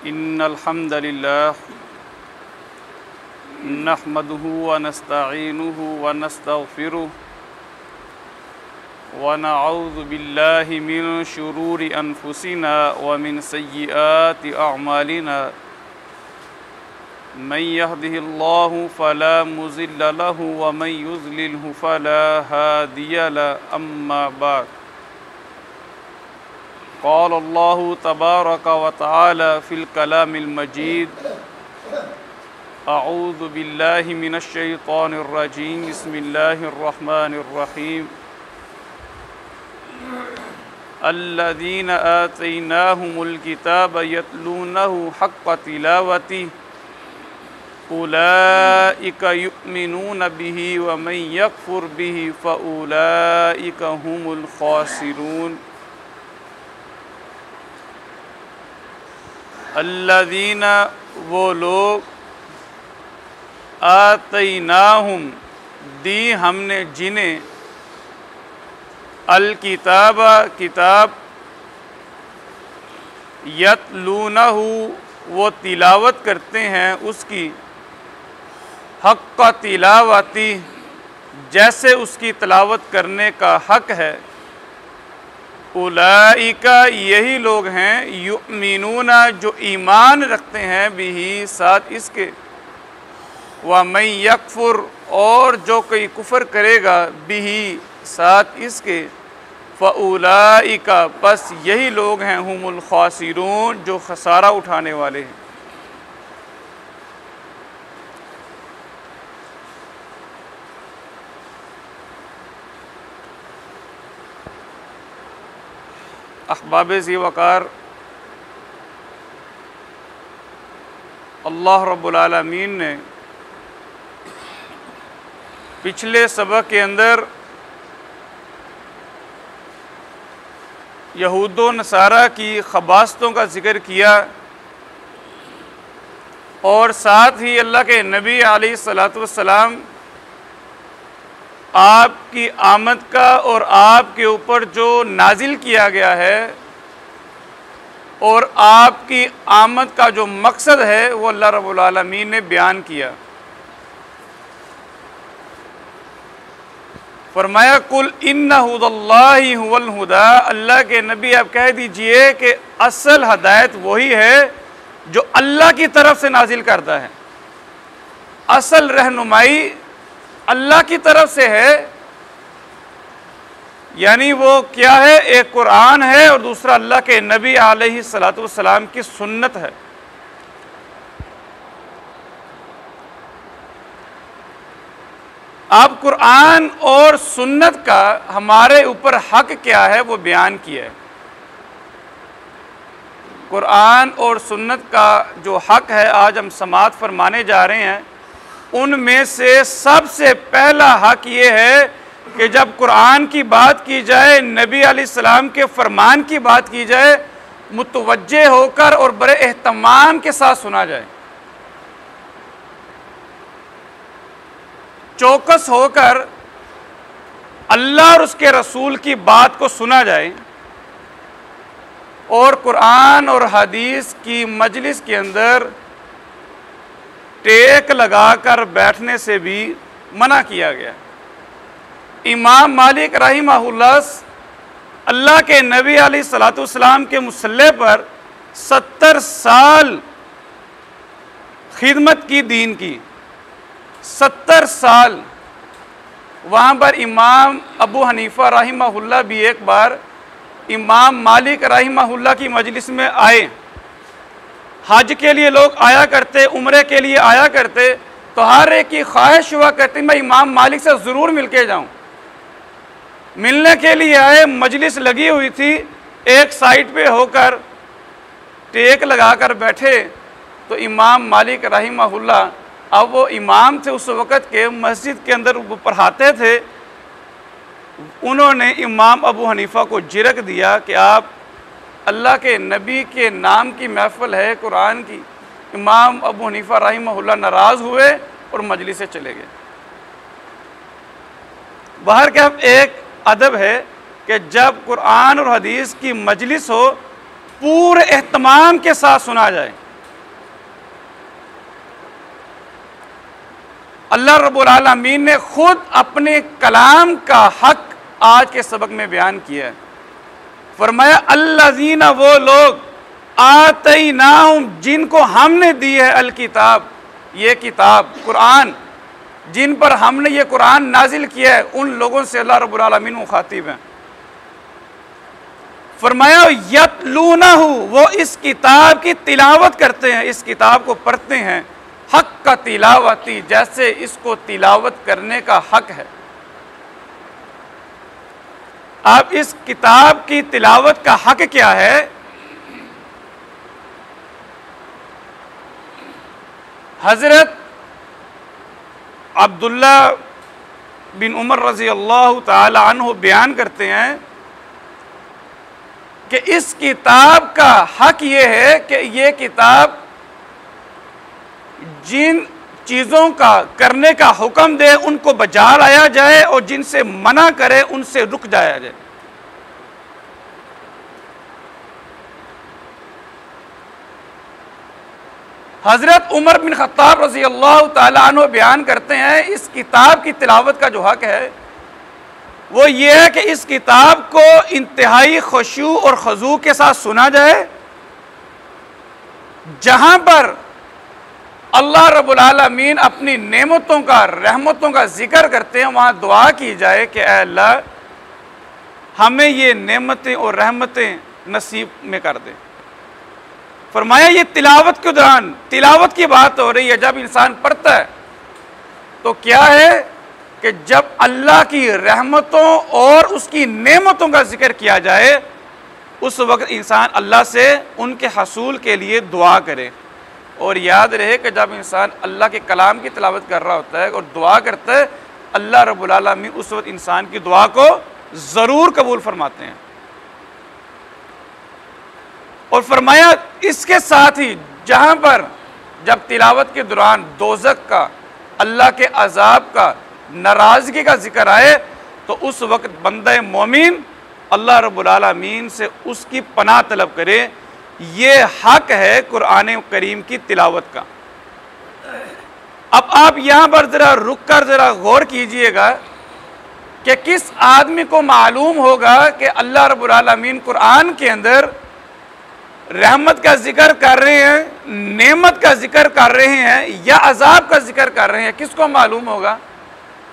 إن الحمد لله نحمده ونستعينه ونستغفره ونعوذ بالله من شرور أنفسنا ومن سيئات أعمالنا من يهده الله فلا مضل له ومن يضلله فلا هادي له أما بعد قال الله تبارك وتعالى في الكلام المجيد أعوذ بالله من الشيطان الرجيم بسم الله الرحمن الرحيم الذين آتيناهم الكتاب يتلونه حق تلاوته أولئك يؤمنون به ومن يكفر به فأولئك هم الخاسرون الذین وہ لوگ آتیناہم دی ہم نے جنہیں الکتاب کتاب یتلونہ وہ تلاوت کرتے ہیں اس کی حق تلاوتی جیسے اس کی تلاوت کرنے کا حق ہے اولئک یہی لوگ ہیں یؤمنون جو ایمان رکھتے ہیں بھی ساتھ اس کے وَمَن یکفر اور جو کوئی کفر کرے گا بھی ساتھ اس کے فَأُولَئِکَ پس یہی لوگ ہیں ہم الخاسرون جو خسارہ اٹھانے والے ہیں۔ احباب ذی وقار، اللہ رب العالمین نے پچھلے سبق کے اندر یہود و نصارہ کی خباثتوں کا ذکر کیا اور ساتھ ہی اللہ کے نبی علیہ السلام آپ کی آمد کا اور آپ کے اوپر جو نازل کیا گیا ہے اور آپ کی آمد کا جو مقصد ہے وہ اللہ رب العالمین نے بیان کیا۔ فرمایا قُلْ إِنَّ هُدَى اللَّهِ هُوَ الْهُدَى، اللہ کے نبی آپ کہہ دیجئے کہ اصل ہدایت وہی ہے جو اللہ کی طرف سے نازل کردہ ہے، اصل رہنمائی اللہ کی طرف سے ہے، یعنی وہ کیا ہے؟ ایک قرآن ہے اور دوسرا اللہ کے نبی علیہ السلام کی سنت ہے۔ اب قرآن اور سنت کا ہمارے اوپر حق کیا ہے وہ بیان کیا ہے۔ قرآن اور سنت کا جو حق ہے آج ہم سماعت فرمانے جا رہے ہیں، ان میں سے سب سے پہلا حق یہ ہے کہ جب قرآن کی بات کی جائے، نبی علیہ السلام کے فرمان کی بات کی جائے، متوجہ ہو کر اور بڑے اہتمام کے ساتھ سنا جائے، چوکس ہو کر اللہ اور اس کے رسول کی بات کو سنا جائے، اور قرآن اور حدیث کی مجلس کے اندر ٹیک لگا کر بیٹھنے سے بھی منع کیا گیا۔ امام مالک رحمہ اللہ کے نبی علیہ السلام کے مصلی پر 70 سال خدمت کی دین کی، 70 سال۔ وہاں پر امام ابو حنیفہ رحمہ اللہ بھی ایک بار امام مالک رحمہ اللہ کی مجلس میں آئے۔ حج کے لیے لوگ آیا کرتے، عمرے کے لیے آیا کرتے، تو ہر ایک کی خواہش ہوا کرتی میں امام مالک سے ضرور مل کے جاؤں۔ ملنے کے لیے آئے، مجلس لگی ہوئی تھی، ایک سائٹ پہ ہو کر ٹیک لگا کر بیٹھے تو امام مالک رحمہ اللہ، اب وہ امام تھے اس وقت کے، مسجد کے اندر وہ پڑھاتے تھے، انہوں نے امام ابو حنیفہ کو جرک دیا کہ آپ اللہ کے نبی کے نام کی محفل ہے قرآن کی۔ امام ابو حنیفہ رحمہ اللہ ناراض ہوئے اور مجلس سے چلے گئے۔ باہر کے ایک ادب ہے کہ جب قرآن اور حدیث کی مجلس ہو پورے اہتمام کے ساتھ سنا جائے، اللہ رب العالمین نے خود اپنے کلام کا حق آج کے سبق میں بیان کیا ہے۔ فرمایا الذین، وہ لوگ آتیناہم، جن کو ہم نے دی ہے الکتاب، یہ کتاب قرآن، جن پر ہم نے یہ قرآن نازل کیا ہے، ان لوگوں سے اللہ رب العالمین مخاطب ہیں۔ فرمایا یتلونہ، وہ اس کتاب کی تلاوت کرتے ہیں، اس کتاب کو پڑھتے ہیں، حق کا تلاوتی، جیسے اس کو تلاوت کرنے کا حق ہے۔ اب اس کتاب کی تلاوت کا حق کیا ہے؟ حضرت عبداللہ بن عمر رضی اللہ تعالی عنہ بیان کرتے ہیں کہ اس کتاب کا حق یہ ہے کہ یہ کتاب جن چیزوں کا کرنے کا حکم دے ان کو بجا لایا جائے، اور جن سے منع کرے ان سے رک جایا جائے۔ حضرت عمر بن خطاب رضی اللہ تعالیٰ عنہ بیان کرتے ہیں اس کتاب کی تلاوت کا جو حق ہے وہ یہ ہے کہ اس کتاب کو انتہائی خشوع اور خضوع کے ساتھ سنا جائے، جہاں پر اللہ رب العالمین اپنی نعمتوں کا، رحمتوں کا ذکر کرتے ہیں، وہاں دعا کی جائے کہ اے اللہ ہمیں یہ نعمتیں اور رحمتیں نصیب میں کر دے۔ فرمایا یہ تلاوت کے دوران، تلاوت کی بات ہو رہی ہے، جب انسان پڑھتا ہے تو کیا ہے کہ جب اللہ کی رحمتوں اور اس کی نعمتوں کا ذکر کیا جائے اس وقت انسان اللہ سے ان کے حصول کے لیے دعا کرے۔ اور یاد رہے کہ جب انسان اللہ کے کلام کی تلاوت کر رہا ہوتا ہے اور دعا کرتا ہے، اللہ رب العالمین اس وقت انسان کی دعا کو ضرور قبول فرماتے ہیں۔ اور فرمایا اس کے ساتھ ہی جہاں پر جب تلاوت کے دوران دوزخ کا، اللہ کے عذاب کا، ناراضگی کا ذکر آئے تو اس وقت بندہ مومن اللہ رب العالمین سے اس کی پناہ طلب کرے۔ یہ حق ہے قرآن کریم کی تلاوت کا۔ اب آپ یہاں پر ذرا رک کر ذرا غور کیجئے گا کہ کس آدمی کو معلوم ہوگا کہ اللہ رب العالمین قرآن کے اندر رحمت کا ذکر کر رہے ہیں، نعمت کا ذکر کر رہے ہیں یا عذاب کا ذکر کر رہے ہیں؟ کس کو معلوم ہوگا؟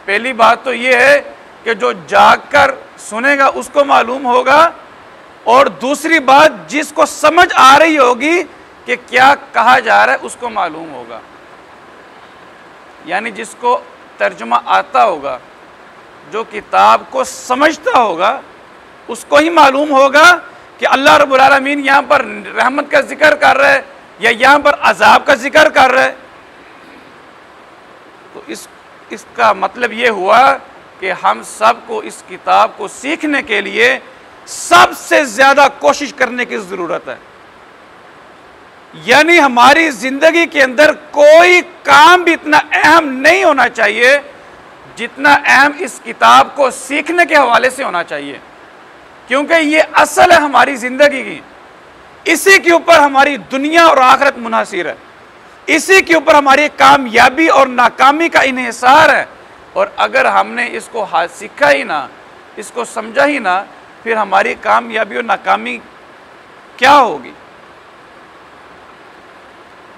پہلی بات تو یہ ہے کہ جو جاگ کر سنے گا اس کو معلوم ہوگا، اور دوسری بات جس کو سمجھ آ رہی ہوگی کہ کیا کہا جا رہا ہے اس کو معلوم ہوگا، یعنی جس کو ترجمہ آتا ہوگا، جو کتاب کو سمجھتا ہوگا اس کو ہی معلوم ہوگا کہ اللہ رب العالمین یہاں پر رحمت کا ذکر کر رہا ہے یا یہاں پر عذاب کا ذکر کر رہا ہے۔ تو اس کا مطلب یہ ہوا کہ ہم سب کو اس کتاب کو سیکھنے کے لیے سب سے زیادہ کوشش کرنے کی ضرورت ہے۔ یعنی ہماری زندگی کے اندر کوئی کام بھی اتنا اہم نہیں ہونا چاہیے جتنا اہم اس کتاب کو سیکھنے کے حوالے سے ہونا چاہیے، کیونکہ یہ اصل ہے ہماری زندگی کی، اسی کے اوپر ہماری دنیا اور آخرت منحصر ہے، اسی کے اوپر ہماری کامیابی اور ناکامی کا انحصار ہے۔ اور اگر ہم نے اس کو سیکھا ہی نہ، اس کو سمجھا ہی نہ، پھر ہماری کامیابی اور ناکامی کیا ہوگی؟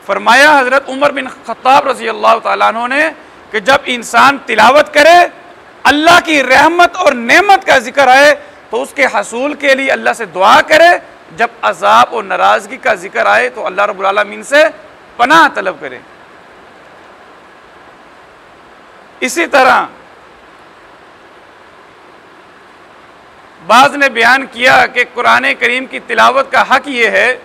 فرمایا حضرت عمر بن خطاب رضی اللہ تعالیٰ عنہ نے کہ جب انسان تلاوت کرے، اللہ کی رحمت اور نعمت کا ذکر آئے تو اس کے حصول کے لیے اللہ سے دعا کرے، جب عذاب اور ناراضگی کا ذکر آئے تو اللہ رب العالمین سے پناہ طلب کرے۔ اسی طرح بعض نے بیان کیا کہ قرآن کریم کی تلاوت کا حق یہ ہے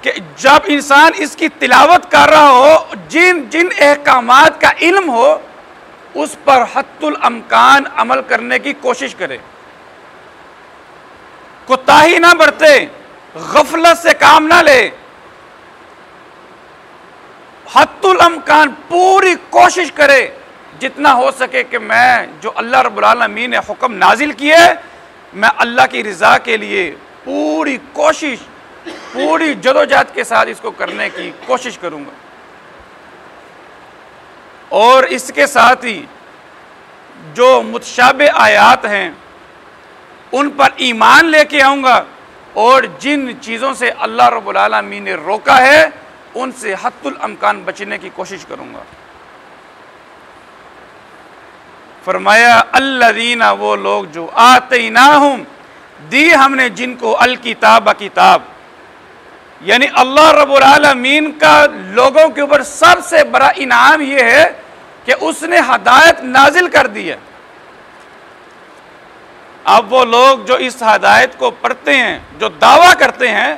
کہ جب انسان اس کی تلاوت کر رہا ہو، جن احکامات کا علم ہو اس پر حتی الامکان عمل کرنے کی کوشش کرے، کوتاہی نہ برتے، غفلت سے کام نہ لے، حتی الامکان پوری کوشش کرے جتنا ہو سکے کہ میں جو اللہ رب العالمین نے حکم نازل کیے میں اللہ کی رضا کے لیے پوری کوشش، پوری جدوجہد کے ساتھ اس کو کرنے کی کوشش کروں گا۔ اور اس کے ساتھ ہی جو متشابہ آیات ہیں ان پر ایمان لے کے آؤں گا، اور جن چیزوں سے اللہ رب العالمین نے روکا ہے ان سے حد الامکان بچنے کی کوشش کروں گا۔ فرمایا الذین، وہ لوگ جو آتیناہم، دی ہم نے جن کو الکتاب کتاب، یعنی اللہ رب العالمین کا لوگوں کے اوپر سب سے بڑا انعام یہ ہے کہ اس نے ہدایت نازل کر دی ہے۔ اب وہ لوگ جو اس ہدایت کو پڑھتے ہیں، جو دعویٰ کرتے ہیں،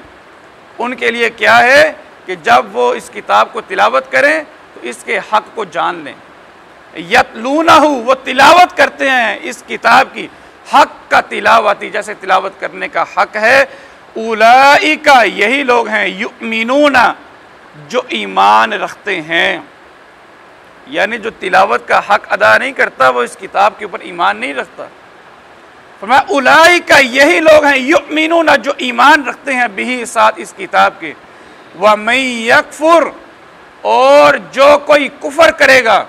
ان کے لیے کیا ہے کہ جب وہ اس کتاب کو تلاوت کریں تو اس کے حق کو جان لیں۔ یتلونہ، وہ تلاوت کرتے ہیں اس کتاب کی، حق کا تلاوتی، جیسے تلاوت کرنے کا حق ہے۔ اولئک، یہی لوگ ہیں، یؤمنون، جو ایمان رکھتے ہیں، یعنی جو تلاوت کا حق ادا نہیں کرتا وہ اس کتاب کے اوپر ایمان نہیں رکھتا۔ فرمایا اولئک، یہی لوگ ہیں، یؤمنون، جو ایمان رکھتے ہیں، بہی، ساتھ اس کتاب کے، وَمَن یکفر، اور جو کوئی کفر کرے گا،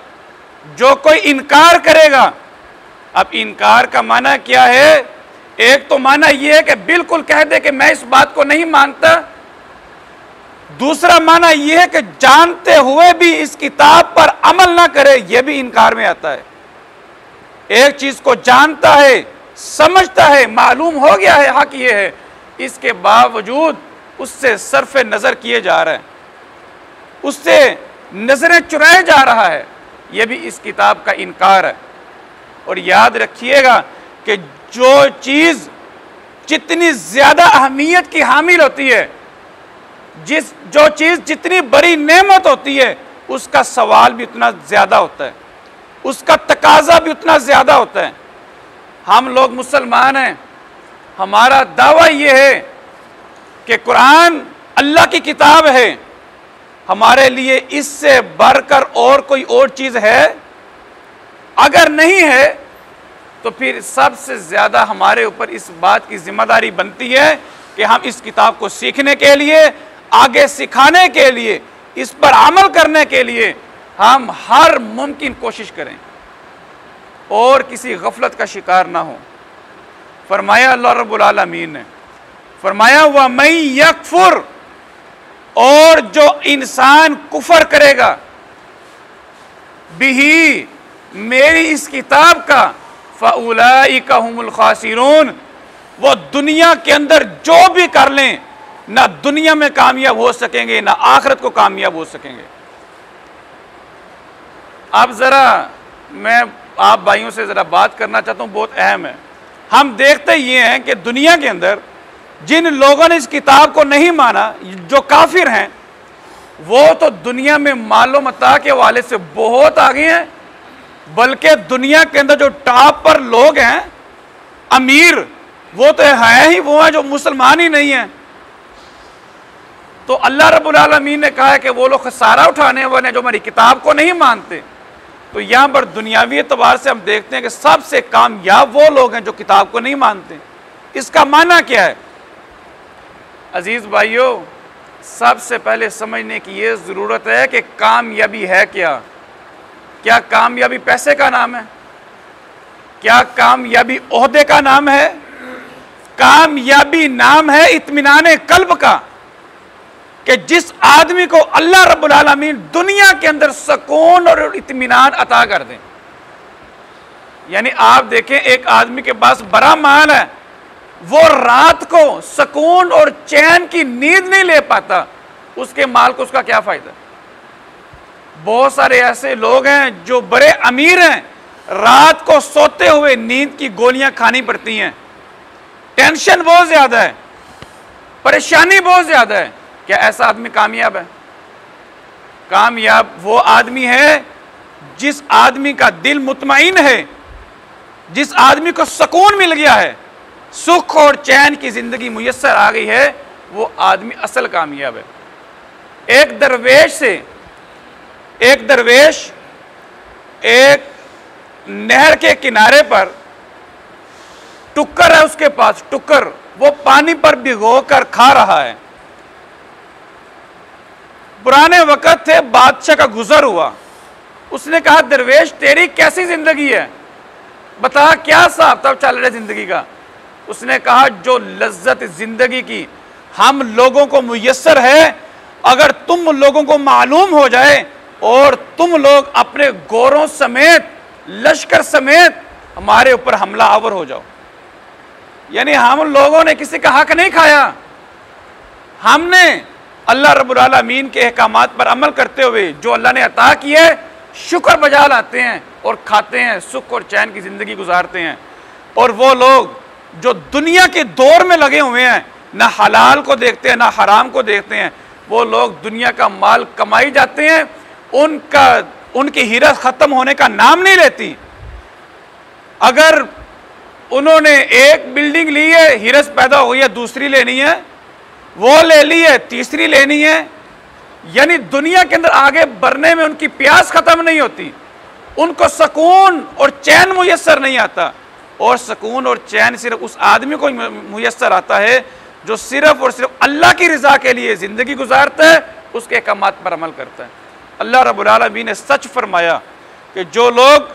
جو کوئی انکار کرے گا۔ اب انکار کا معنی کیا ہے؟ ایک تو معنی یہ ہے کہ بالکل کہہ دے کہ میں اس بات کو نہیں مانتا، دوسرا معنی یہ ہے کہ جانتے ہوئے بھی اس کتاب پر عمل نہ کرے، یہ بھی انکار میں آتا ہے۔ ایک چیز کو جانتا ہے، سمجھتا ہے، معلوم ہو گیا ہے حق یہ ہے، اس کے باوجود اس سے صرف نظر کیے جا رہا ہے، اس سے نظریں چرائے جا رہا ہے، یہ بھی اس کتاب کا انکار ہے۔ اور یاد رکھیے گا کہ جو چیز جتنی زیادہ اہمیت کی حامل ہوتی ہے، جو چیز جتنی بڑی نعمت ہوتی ہے، اس کا سوال بھی اتنا زیادہ ہوتا ہے، اس کا تقاضا بھی اتنا زیادہ ہوتا ہے۔ ہم لوگ مسلمان ہیں، ہمارا دعویٰ یہ ہے کہ قرآن اللہ کی کتاب ہے، ہمارے لیے اس سے بڑھ کر اور کوئی اور چیز ہے؟ اگر نہیں ہے تو پھر سب سے زیادہ ہمارے اوپر اس بات کی ذمہ داری بنتی ہے کہ ہم اس کتاب کو سیکھنے کے لیے، آگے سکھانے کے لیے، اس پر عمل کرنے کے لیے ہم ہر ممکن کوشش کریں اور کسی غفلت کا شکار نہ ہو۔ فرمایا اللہ رب العالمین نے، فرمایا وَمَن یکفر، اور جو انسان کفر کرے گا، بِہِ، میری اس کتاب کا، فَأُولَئِكَ هُمُ الْخَاسِرُونَ، وہ دنیا کے اندر جو بھی کر لیں، نہ دنیا میں کامیاب ہو سکیں گے، نہ آخرت کو کامیاب ہو سکیں گے۔ اب ذرا میں آپ بھائیوں سے ذرا بات کرنا چاہتا ہوں، بہت اہم ہے۔ ہم دیکھتے یہ ہیں کہ دنیا کے اندر جن لوگوں نے اس کتاب کو نہیں مانا، جو کافر ہیں، وہ تو دنیا میں مال و متاع کے حوالے سے بہت آگے ہیں، بلکہ دنیا کے اندر جو ٹاپ پر لوگ ہیں، امیر، وہ تو ہے ہی وہ ہیں جو مسلمان ہی نہیں ہیں۔ تو اللہ رب العالمین نے کہا ہے کہ وہ لوگ خسارہ اٹھانے والے ہیں جو ہماری کتاب کو نہیں مانتے۔ تو یہاں پر دنیاوی اعتبار سے ہم دیکھتے ہیں کہ سب سے کامیاب وہ لوگ ہیں جو کتاب کو نہیں مانتے۔ اس کا معنی کیا ہے؟ عزیز بھائیو، سب سے پہلے سمجھنے کی یہ ضرورت ہے کہ کامیابی ہے کیا؟ کیا کامیابی پیسے کا نام ہے؟ کیا کامیابی عہدے کا نام ہے؟ کامیابی نام ہے اطمینان قلب کا، کہ جس آدمی کو اللہ رب العالمین دنیا کے اندر سکون اور اطمینان عطا کر دیں۔ یعنی آپ دیکھیں، ایک آدمی کے پاس بڑا مال ہے، وہ رات کو سکون اور چین کی نیند نہیں لے پاتا، اس کے مال کو اس کا کیا فائدہ؟ بہت سارے ایسے لوگ ہیں جو بڑے امیر ہیں، رات کو سوتے ہوئے نیند کی گولیاں کھانی پڑتی ہیں، ٹینشن بہت زیادہ ہے، پریشانی بہت زیادہ ہے۔ کیا ایسا آدمی کامیاب ہے؟ کامیاب وہ آدمی ہے جس آدمی کا دل مطمئن ہے، جس آدمی کو سکون مل گیا ہے، سکھ اور چین کی زندگی میسر آ گئی ہے، وہ آدمی اصل کامیاب ہے۔ ایک درویش ایک نہر کے کنارے پر ٹکر ہے، اس کے پاس ٹکر، وہ پانی پر بھگو کر کھا رہا ہے۔ پرانے وقت تھے، بادشاہ کا گزر ہوا، اس نے کہا درویش تیری کیسی زندگی ہے، بتا کیا حساب تب چل رہا ہے زندگی کا؟ اس نے کہا جو لذت زندگی کی ہم لوگوں کو میسر ہے، اگر تم لوگوں کو معلوم ہو جائے اور تم لوگ اپنے گوروں سمیت لشکر سمیت ہمارے اوپر حملہ آور ہو جاؤ، یعنی ہم لوگوں نے کسی کا حق نہیں کھایا، ہم نے اللہ رب العالمین کے احکامات پر عمل کرتے ہوئے جو اللہ نے عطا کیے شکر بجا لاتے ہیں اور کھاتے ہیں، سکھ اور چین کی زندگی گزارتے ہیں۔ اور وہ لوگ جو دنیا کے دور میں لگے ہوئے ہیں، نہ حلال کو دیکھتے ہیں نہ حرام کو دیکھتے ہیں، وہ لوگ دنیا کا مال کمائی جاتے ہیں، ان کی ہرس ختم ہونے کا نام نہیں لیتی۔ اگر انہوں نے ایک بلڈنگ لی ہے، ہرس پیدا ہو گئی ہے، دوسری لینی ہے، وہ لے لی ہے، تیسری لینی ہے، یعنی دنیا کے اندر آگے بڑھنے میں ان کی پیاس ختم نہیں ہوتی، ان کو سکون اور چین میسر نہیں آتا۔ اور سکون اور چین صرف اس آدمی کو میسر آتا ہے جو صرف اور صرف اللہ کی رضا کے لیے زندگی گزارتا ہے، اس کے احکامات پر عمل کرتا ہے۔ اللہ رب العالمین نے سچ فرمایا کہ جو لوگ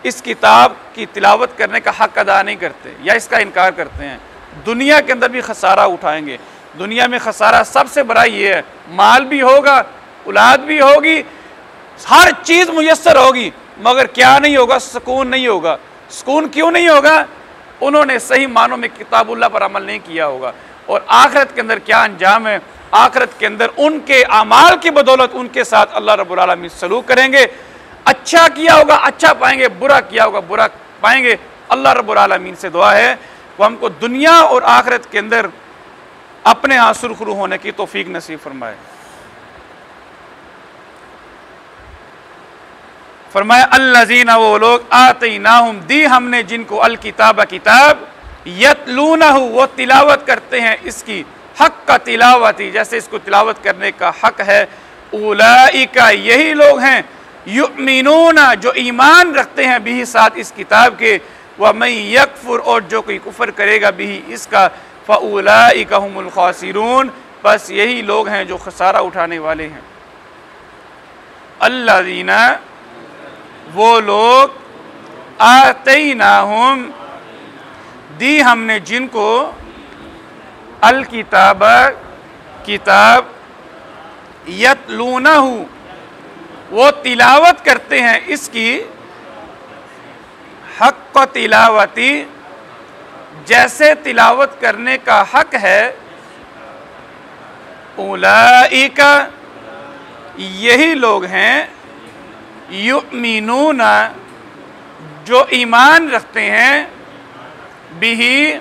اس کتاب کی تلاوت کرنے کا حق ادا نہیں کرتے یا اس کا انکار کرتے ہیں، دنیا کے اندر بھی خسارہ اٹھائیں گے۔ دنیا میں خسارہ سب سے بڑا یہ ہے، مال بھی ہوگا، اولاد بھی ہوگی، ہر چیز میسر ہوگی، مگر کیا نہیں ہوگا؟ سکون نہیں ہوگا۔ سکون کیوں نہیں ہوگا؟ انہوں نے صحیح معنوں میں کتاب اللہ پر عمل نہیں کیا ہوگا۔ اور آخرت کے اندر کیا انجام ہے؟ آخرت کے اندر ان کے اعمال کی بدولت ان کے ساتھ اللہ رب العالمین سلوک کریں گے، اچھا کیا ہوگا اچھا پائیں گے، برا کیا ہوگا برا پائیں گے۔ اللہ رب العالمین سے دعا ہے وہ ہم کو دنیا اور آخرت کے اندر اپنے ہاں سرخرو ہونے کی توفیق نصیب فرمائے۔ فرمایا الذین، وہ لوگ آتیناہم، دی ہم نے جن کو الکتاب کتاب، یتلونہ، وہ تلاوت کرتے ہیں اس کی، حق کا تلاوتی، جیسے اس کو تلاوت کرنے کا حق ہے، اولئک، یہی لوگ ہیں، یؤمنون، جو ایمان رکھتے ہیں، بھی ساتھ اس کتاب کے، ومن یکفر، اور جو کوئی کفر کرے گا بھی اس کا، فاولئک هم الخاسرون، بس یہی لوگ ہیں جو خسارہ اٹھانے والے ہیں۔ الذین، وہ لوگ، آتیناہم، دی ہم نے جن کو، الکتاب، کتاب، یتلونہ، وہ تلاوت کرتے ہیں اس کی، حق تلاوتی، جیسے تلاوت کرنے کا حق ہے، اولئک، یہی لوگ ہیں، یؤمنون، جو ایمان رکھتے ہیں، بھی،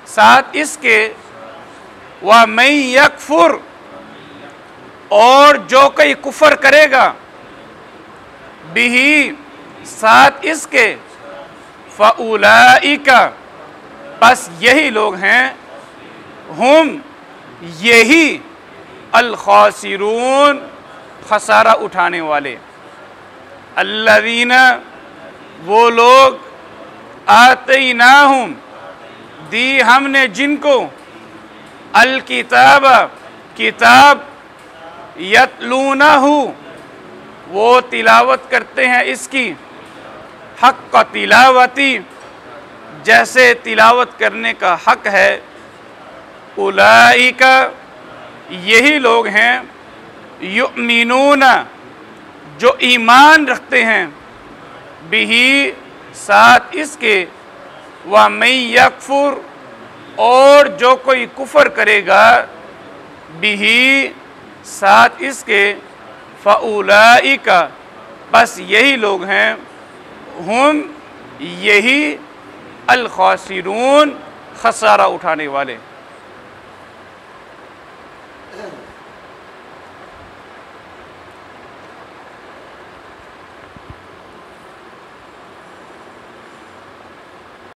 ساتھ اس کے، وَمَن یکفر، اور جو کوئی کفر کرے گا، بھی، ساتھ اس کے، فَأُولَئِکَ، بس یہی لوگ ہیں، ہم، یہی، الخاسرون، خسارہ اٹھانے والے۔ الذین، وہ لوگ، آتیناہم، دی ہم نے جن کو، الکتاب، کتاب، یتلونہ، وہ تلاوت کرتے ہیں اس کی، حق تلاوتی، جیسے تلاوت کرنے کا حق ہے، اولئک، یہی لوگ ہیں، یؤمنون، جو ایمان رکھتے ہیں، بھی، ساتھ اس کے، وَمَن یکفر، اور جو کوئی کفر کرے گا، بھی، ساتھ اس کے، فَأُولَئِکَ، بس یہی لوگ ہیں، ہم، یہی، الخاسرون، خسارہ اٹھانے والے۔